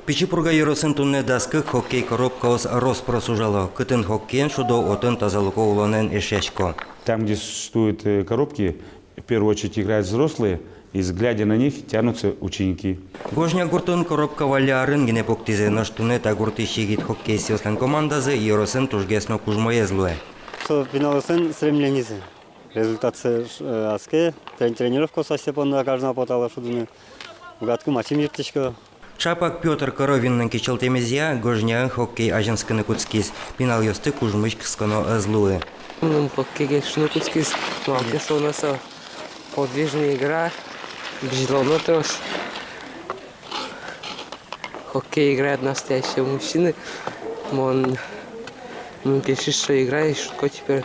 Пичипурга Юросын тунне даскы хоккей коробкаос распросужало. Кытын хоккейн шудо отын тазалыко улонен эшешко. Там, где существуют коробки, в первую очередь играют взрослые, и глядя на них тянутся ученики. Гожня гуртын коробка валярын гене поктизе наштуне та гурты щигит хоккей сёстан командазы Юросын тужгесно кужмоезлуе. Финалысын стремленизе. Результат аске, тренировка сосепонна каждого потала шудуны. Угадку матчем ертишко. Шапак Петр Коровиннын кечелтемезия гожня хоккей аженскыны куцкис. Пинал ёсты кужмыч кскано азлуе. Хоккей шнукутскис. Малкис у нас подвижная игра. Бежлонотос. Хоккей играют настоящие мужчины. Он пишет, что играешь, что теперь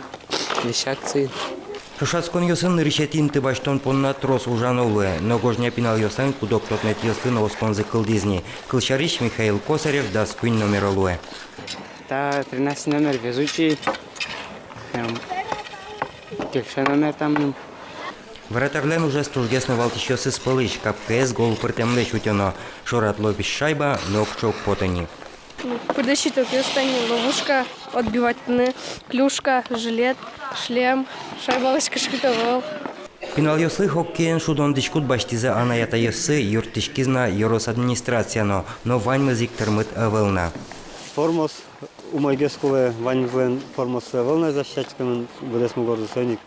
вещакции. Шушацкон ёсын решетин ты баштон понна трос ужанулуе, но гожня пинал ёсын кудок тотнет ёсын осконзы кылдизни. Кылчарич Михаил Косарев да скунь номеролуе. Та 13 номер везучий. Текше номер там. Вратарлен уже стужгесно валтищёсы спылыч, капкс гол пыртемле чутено. Шорат лобиш шайба, нокчок потани. Подащить только останние ловушка, отбивать клюшка, жилет, шлем, шайбалочка шкитовал. Пинал ёсы хоккейн шудон дичкут баштизе анаята ёсы юртишкизна Юрос администрацияно, но вань тырмыт авылна. Формос умайгескуле вань формос волна защитником будет смогорды сойник.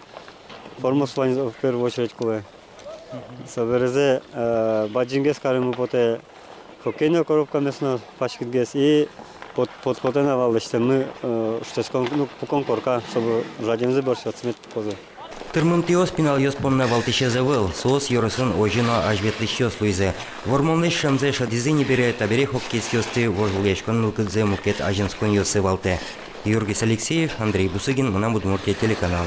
Формос вань в первую очередь куле. Соберезе баджингес карему поте хоккейная коробка местно пачкитгес и под потена валдыште мы что пукон корка, чтобы жадемзе борщ отсмет козы. Тырмымтиос пинал ёс понна валтище выл, сос Юросын ожино ажветлищёс луизе. Вормонлыш шамзе шадизе не берет, табере хоккейс ёсты вожлуешкон мылкыдзе мукет аженскон ёсы валте. Юргис Алексеев, Андрей Бусыгин, Мунамудмуртия телеканал.